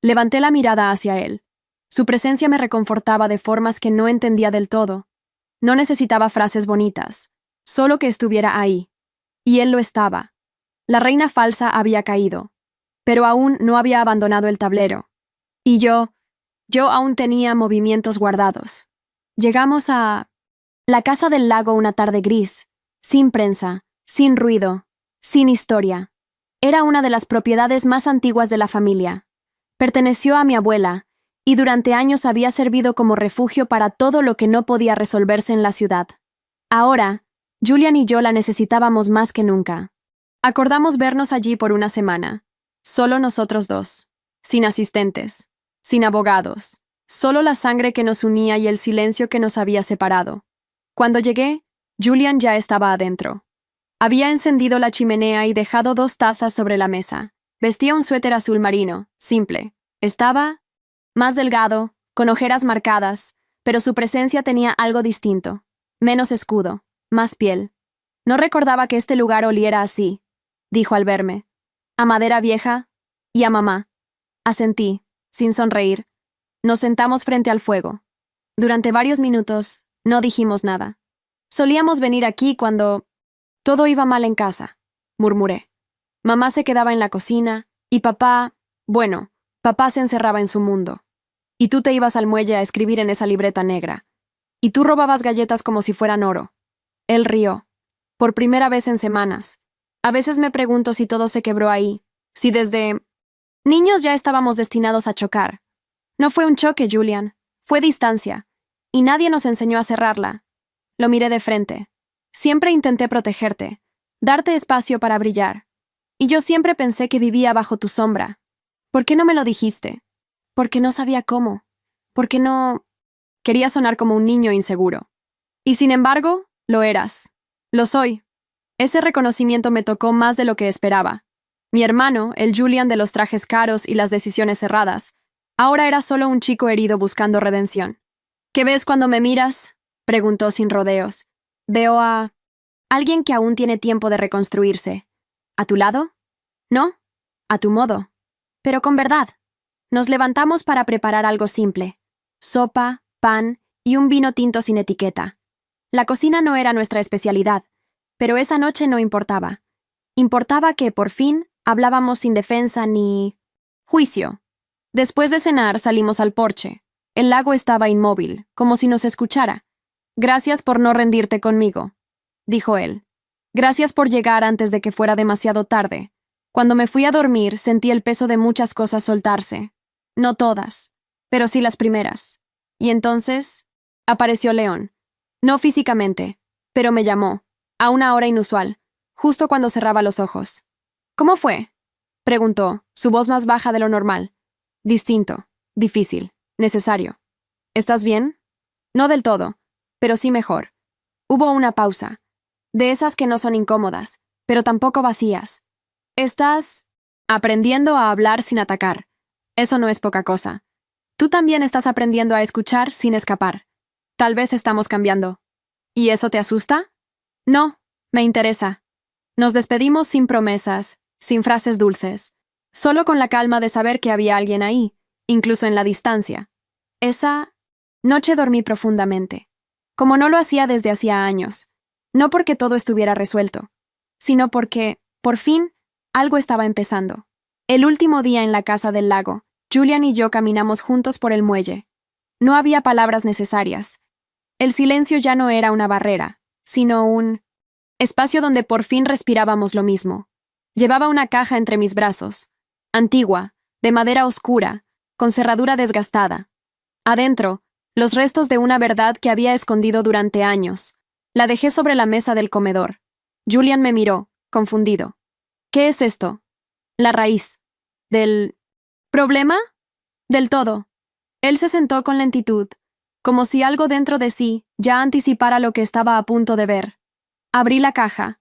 Levanté la mirada hacia él. Su presencia me reconfortaba de formas que no entendía del todo. No necesitaba frases bonitas, solo que estuviera ahí. Y él lo estaba. La reina falsa había caído, pero aún no había abandonado el tablero. Y yo aún tenía movimientos guardados. Llegamos a la casa del lago una tarde gris, sin prensa, sin ruido, sin historia. Era una de las propiedades más antiguas de la familia. Perteneció a mi abuela, y durante años había servido como refugio para todo lo que no podía resolverse en la ciudad. Ahora, Julian y yo la necesitábamos más que nunca. Acordamos vernos allí por una semana, solo nosotros dos, sin asistentes, sin abogados, solo la sangre que nos unía y el silencio que nos había separado. Cuando llegué, Julian ya estaba adentro. Había encendido la chimenea y dejado 2 tazas sobre la mesa. Vestía un suéter azul marino, simple. Estaba más delgado, con ojeras marcadas, pero su presencia tenía algo distinto. Menos escudo, más piel. No recordaba que este lugar oliera así, dijo al verme. A madera vieja y a mamá. Asentí, sin sonreír. Nos sentamos frente al fuego. Durante varios minutos, no dijimos nada. Solíamos venir aquí cuando todo iba mal en casa, murmuré. Mamá se quedaba en la cocina y papá se encerraba en su mundo. Y tú te ibas al muelle a escribir en esa libreta negra. Y tú robabas galletas como si fueran oro. Él rió. Por primera vez en semanas. A veces me pregunto si todo se quebró ahí, si desde niños ya estábamos destinados a chocar. No fue un choque, Julian. Fue distancia. Y nadie nos enseñó a cerrarla. Lo miré de frente. Siempre intenté protegerte, darte espacio para brillar. Y yo siempre pensé que vivía bajo tu sombra. ¿Por qué no me lo dijiste? Porque no sabía cómo. Porque no... Quería sonar como un niño inseguro. Y sin embargo, lo eras. Lo soy. Ese reconocimiento me tocó más de lo que esperaba. Mi hermano, el Julian de los trajes caros y las decisiones cerradas, ahora era solo un chico herido buscando redención. ¿Qué ves cuando me miras?, preguntó sin rodeos. Veo a alguien que aún tiene tiempo de reconstruirse. ¿A tu lado? No, a tu modo. Pero con verdad. Nos levantamos para preparar algo simple. Sopa, pan y un vino tinto sin etiqueta. La cocina no era nuestra especialidad, pero esa noche no importaba. Importaba que, por fin, hablábamos sin defensa ni juicio. Después de cenar salimos al porche. El lago estaba inmóvil, como si nos escuchara. Gracias por no rendirte conmigo, dijo él. Gracias por llegar antes de que fuera demasiado tarde. Cuando me fui a dormir sentí el peso de muchas cosas soltarse. No todas, pero sí las primeras. Y entonces apareció León. No físicamente, pero me llamó, a una hora inusual, justo cuando cerraba los ojos. ¿Cómo fue?, preguntó, su voz más baja de lo normal. Distinto, difícil, necesario. ¿Estás bien? No del todo, pero sí mejor. Hubo una pausa, de esas que no son incómodas, pero tampoco vacías. Estás aprendiendo a hablar sin atacar. Eso no es poca cosa. Tú también estás aprendiendo a escuchar sin escapar. Tal vez estamos cambiando. ¿Y eso te asusta? No, me interesa. Nos despedimos sin promesas, sin frases dulces, solo con la calma de saber que había alguien ahí, incluso en la distancia. Esa noche dormí profundamente, como no lo hacía desde hacía años, no porque todo estuviera resuelto, sino porque, por fin, algo estaba empezando. El último día en la casa del lago, Julian y yo caminamos juntos por el muelle. No había palabras necesarias. El silencio ya no era una barrera, sino un espacio donde por fin respirábamos lo mismo. Llevaba una caja entre mis brazos, antigua, de madera oscura, con cerradura desgastada. Adentro, los restos de una verdad que había escondido durante años. La dejé sobre la mesa del comedor. Julian me miró, confundido. ¿Qué es esto? La raíz. ¿Del problema? Del todo. Él se sentó con lentitud, como si algo dentro de sí ya anticipara lo que estaba a punto de ver. Abrí la caja.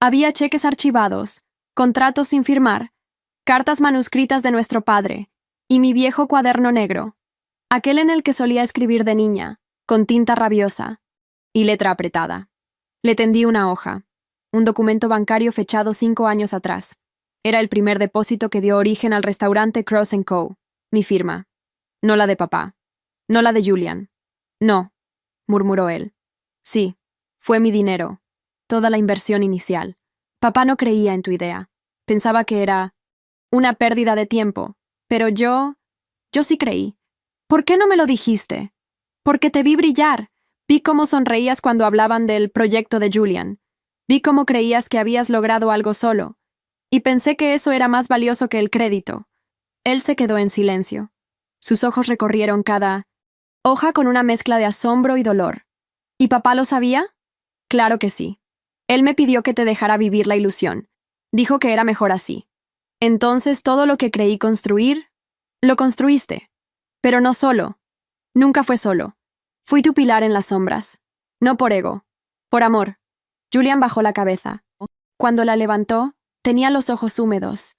Había cheques archivados, contratos sin firmar, cartas manuscritas de nuestro padre, y mi viejo cuaderno negro, aquel en el que solía escribir de niña, con tinta rabiosa y letra apretada. Le tendí una hoja, un documento bancario fechado 5 años atrás. Era el primer depósito que dio origen al restaurante Cross & Co., mi firma. No la de papá. No la de Julian. No, murmuró él. Sí, fue mi dinero. Toda la inversión inicial. Papá no creía en tu idea. Pensaba que era una pérdida de tiempo. Pero yo sí creí. ¿Por qué no me lo dijiste? Porque te vi brillar. Vi cómo sonreías cuando hablaban del proyecto de Julian. Vi cómo creías que habías logrado algo solo. Y pensé que eso era más valioso que el crédito. Él se quedó en silencio. Sus ojos recorrieron cada hoja con una mezcla de asombro y dolor. ¿Y papá lo sabía? Claro que sí. Él me pidió que te dejara vivir la ilusión. Dijo que era mejor así. Entonces todo lo que creí construir, lo construiste. Pero no solo. Nunca fue solo. Fui tu pilar en las sombras. No por ego. Por amor. Julian bajó la cabeza. Cuando la levantó, tenía los ojos húmedos.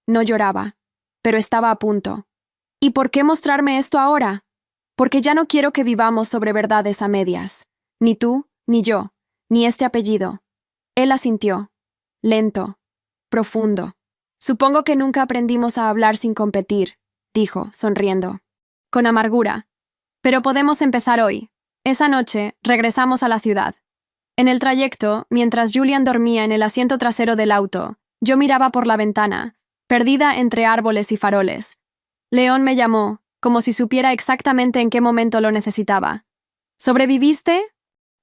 No lloraba, pero estaba a punto. ¿Y por qué mostrarme esto ahora? Porque ya no quiero que vivamos sobre verdades a medias. Ni tú, ni yo, ni este apellido. Él asintió. Lento. Profundo. Supongo que nunca aprendimos a hablar sin competir, dijo, sonriendo. Con amargura. Pero podemos empezar hoy. Esa noche, regresamos a la ciudad. En el trayecto, mientras Julian dormía en el asiento trasero del auto, yo miraba por la ventana, perdida entre árboles y faroles. León me llamó, como si supiera exactamente en qué momento lo necesitaba. ¿Sobreviviste?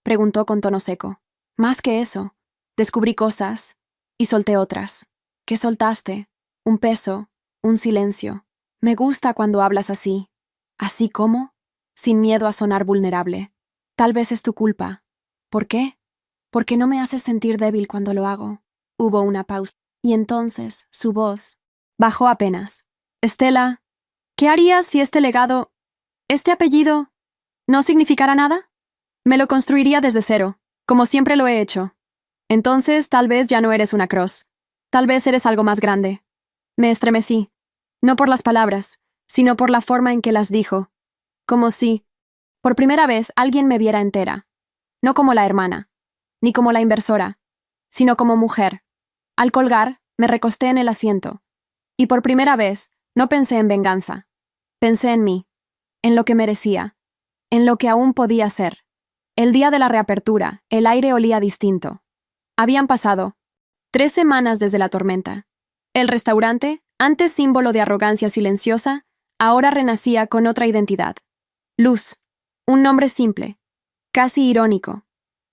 Preguntó con tono seco. Más que eso. Descubrí cosas. Y solté otras. ¿Qué soltaste? Un peso. Un silencio. Me gusta cuando hablas así. ¿Así como? Sin miedo a sonar vulnerable. Tal vez es tu culpa. ¿Por qué? Porque no me haces sentir débil cuando lo hago. Hubo una pausa. Y entonces, su voz bajó apenas. Estela, ¿qué harías si este legado, este apellido, no significara nada? Me lo construiría desde cero, como siempre lo he hecho. Entonces, tal vez ya no eres una Cross. Tal vez eres algo más grande. Me estremecí, no por las palabras, sino por la forma en que las dijo. Como si, por primera vez, alguien me viera entera. No como la hermana, ni como la inversora, sino como mujer. Al colgar, me recosté en el asiento. Y por primera vez, no pensé en venganza. Pensé en mí, en lo que merecía, en lo que aún podía ser. El día de la reapertura, el aire olía distinto. Habían pasado 3 semanas desde la tormenta. El restaurante, antes símbolo de arrogancia silenciosa, ahora renacía con otra identidad. Luz, un nombre simple, casi irónico.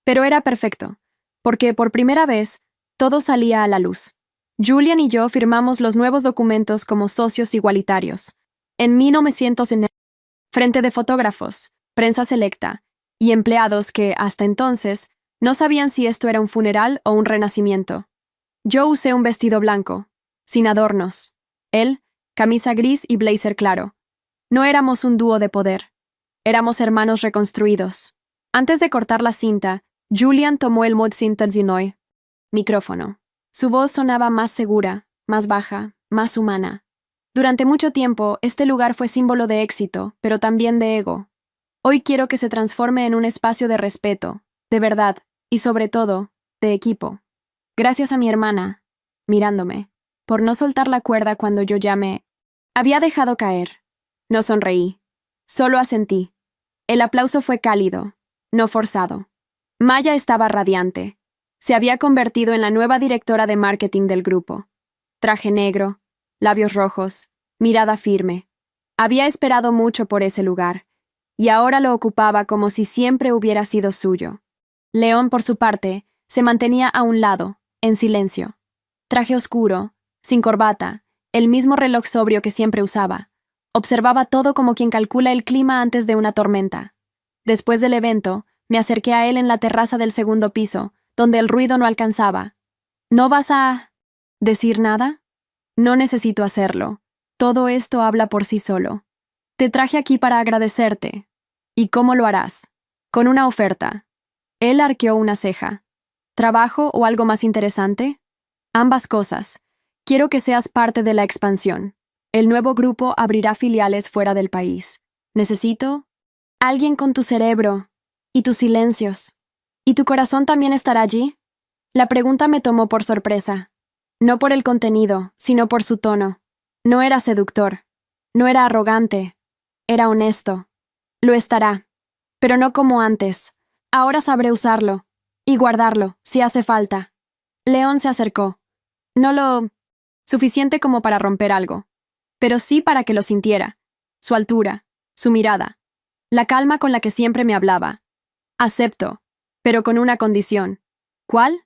Pero era perfecto, porque por primera vez, todo salía a la luz. Julian y yo firmamos los nuevos documentos como socios igualitarios. En 1900 frente de fotógrafos, prensa selecta y empleados que, hasta entonces, no sabían si esto era un funeral o un renacimiento. Yo usé un vestido blanco, sin adornos. Él, camisa gris y blazer claro. No éramos un dúo de poder. Éramos hermanos reconstruidos. Antes de cortar la cinta, Julian tomó el micrófono. Su voz sonaba más segura, más baja, más humana. Durante mucho tiempo, este lugar fue símbolo de éxito, pero también de ego. Hoy quiero que se transforme en un espacio de respeto, de verdad, y sobre todo, de equipo. Gracias a mi hermana, mirándome, por no soltar la cuerda cuando yo llamé. Había dejado caer. No sonreí. Solo asentí. El aplauso fue cálido, no forzado. Maya estaba radiante. Se había convertido en la nueva directora de marketing del grupo. Traje negro, labios rojos, mirada firme. Había esperado mucho por ese lugar, y ahora lo ocupaba como si siempre hubiera sido suyo. León, por su parte, se mantenía a un lado, en silencio. Traje oscuro, sin corbata, el mismo reloj sobrio que siempre usaba. Observaba todo como quien calcula el clima antes de una tormenta. Después del evento, me acerqué a él en la terraza del segundo piso, donde el ruido no alcanzaba. ¿No vas a decir nada? No necesito hacerlo. Todo esto habla por sí solo. Te traje aquí para agradecerte. ¿Y cómo lo harás? Con una oferta. Él arqueó una ceja. ¿Trabajo o algo más interesante? Ambas cosas. Quiero que seas parte de la expansión. El nuevo grupo abrirá filiales fuera del país. Necesito alguien con tu cerebro y tus silencios. ¿Y tu corazón también estará allí? La pregunta me tomó por sorpresa. No por el contenido, sino por su tono. No era seductor. No era arrogante. Era honesto. Lo estará. Pero no como antes. Ahora sabré usarlo. Y guardarlo, si hace falta. León se acercó. No lo suficiente como para romper algo, pero sí para que lo sintiera. Su altura, su mirada, la calma con la que siempre me hablaba. Acepto, pero con una condición. ¿Cuál?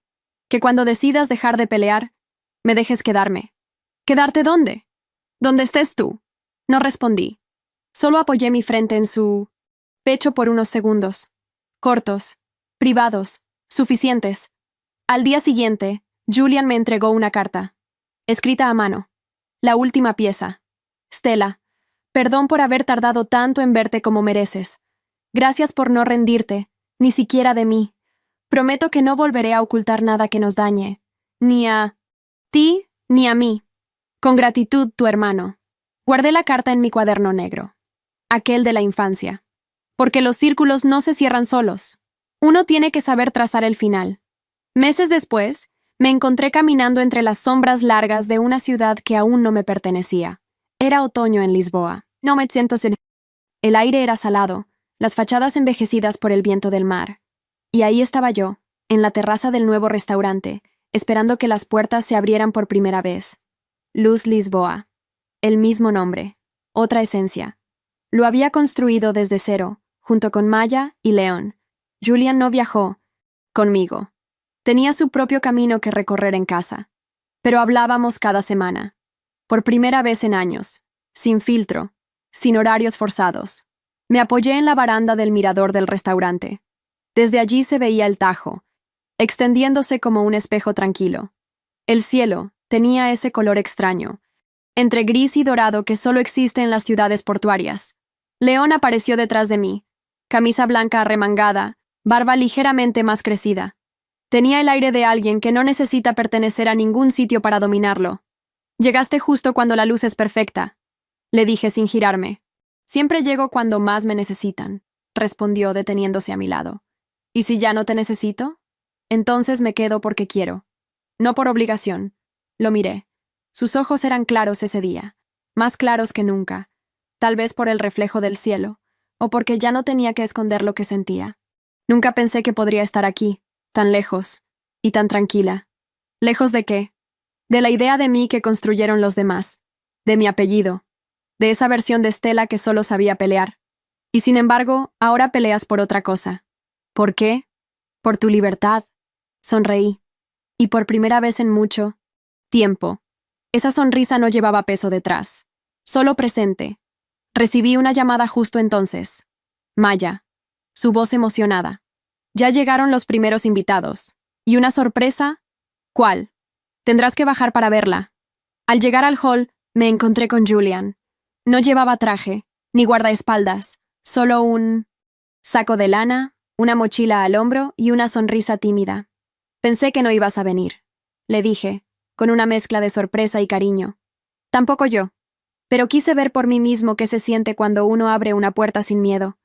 Que cuando decidas dejar de pelear, me dejes quedarme. ¿Quedarte dónde? Donde estés tú. No respondí. Solo apoyé mi frente en su pecho por unos segundos. Cortos, privados, suficientes. Al día siguiente, Julian me entregó una carta, escrita a mano. La última pieza. Stella, perdón por haber tardado tanto en verte como mereces. Gracias por no rendirte, ni siquiera de mí. Prometo que no volveré a ocultar nada que nos dañe, ni a ti ni a mí. Con gratitud, tu hermano. Guardé la carta en mi cuaderno negro, aquel de la infancia. Porque los círculos no se cierran solos. Uno tiene que saber trazar el final. Meses después, me encontré caminando entre las sombras largas de una ciudad que aún no me pertenecía. Era otoño en Lisboa. No me siento sin... El aire era salado, las fachadas envejecidas por el viento del mar. Y ahí estaba yo, en la terraza del nuevo restaurante, esperando que las puertas se abrieran por primera vez. Luz Lisboa. El mismo nombre. Otra esencia. Lo había construido desde cero, junto con Maya y León. Julian no viajó conmigo. Tenía su propio camino que recorrer en casa. Pero hablábamos cada semana. Por primera vez en años. Sin filtro. Sin horarios forzados. Me apoyé en la baranda del mirador del restaurante. Desde allí se veía el Tajo, extendiéndose como un espejo tranquilo. El cielo tenía ese color extraño, entre gris y dorado que solo existe en las ciudades portuarias. León apareció detrás de mí, camisa blanca arremangada, barba ligeramente más crecida. Tenía el aire de alguien que no necesita pertenecer a ningún sitio para dominarlo. Llegaste justo cuando la luz es perfecta, le dije sin girarme. Siempre llego cuando más me necesitan, respondió deteniéndose a mi lado. ¿Y si ya no te necesito? Entonces me quedo porque quiero. No por obligación. Lo miré. Sus ojos eran claros ese día, más claros que nunca, tal vez por el reflejo del cielo, o porque ya no tenía que esconder lo que sentía. Nunca pensé que podría estar aquí, tan lejos, y tan tranquila. ¿Lejos de qué? De la idea de mí que construyeron los demás, de mi apellido, de esa versión de Stella que solo sabía pelear. Y sin embargo, ahora peleas por otra cosa. ¿Por qué? Por tu libertad. Sonreí. Y por primera vez en mucho tiempo. Esa sonrisa no llevaba peso detrás. Solo presente. Recibí una llamada justo entonces. Maya. Su voz emocionada. Ya llegaron los primeros invitados. ¿Y una sorpresa? ¿Cuál? Tendrás que bajar para verla. Al llegar al hall, me encontré con Julian. No llevaba traje, ni guardaespaldas, solo un saco de lana, una mochila al hombro y una sonrisa tímida. Pensé que no ibas a venir, le dije, con una mezcla de sorpresa y cariño. Tampoco yo, pero quise ver por mí mismo qué se siente cuando uno abre una puerta sin miedo.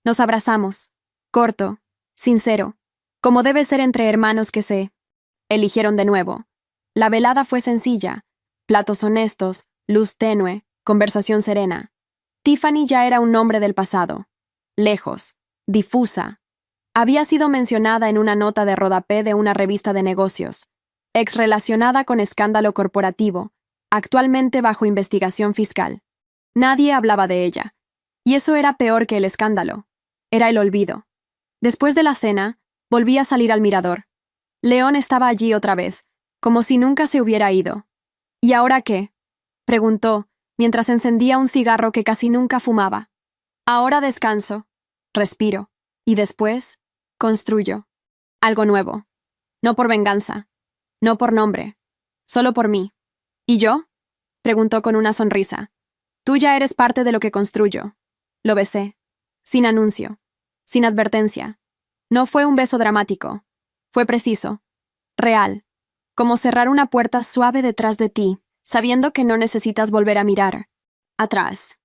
Nos abrazamos, corto, sincero, como debe ser entre hermanos que se eligieron de nuevo. La velada fue sencilla, platos honestos, luz tenue, conversación serena. Tiffany ya era un nombre del pasado, lejos, difusa. Había sido mencionada en una nota de rodapé de una revista de negocios, ex relacionada con escándalo corporativo, actualmente bajo investigación fiscal. Nadie hablaba de ella. Y eso era peor que el escándalo. Era el olvido. Después de la cena, volví a salir al mirador. León estaba allí otra vez, como si nunca se hubiera ido. ¿Y ahora qué?, preguntó, mientras encendía un cigarro que casi nunca fumaba. Ahora descanso, respiro, y después, construyo. Algo nuevo. No por venganza, no por nombre, solo por mí. ¿Y yo?, preguntó con una sonrisa. Tú ya eres parte de lo que construyo. Lo besé, sin anuncio, sin advertencia. No fue un beso dramático. Fue preciso, real, como cerrar una puerta suave detrás de ti, sabiendo que no necesitas volver a mirar atrás.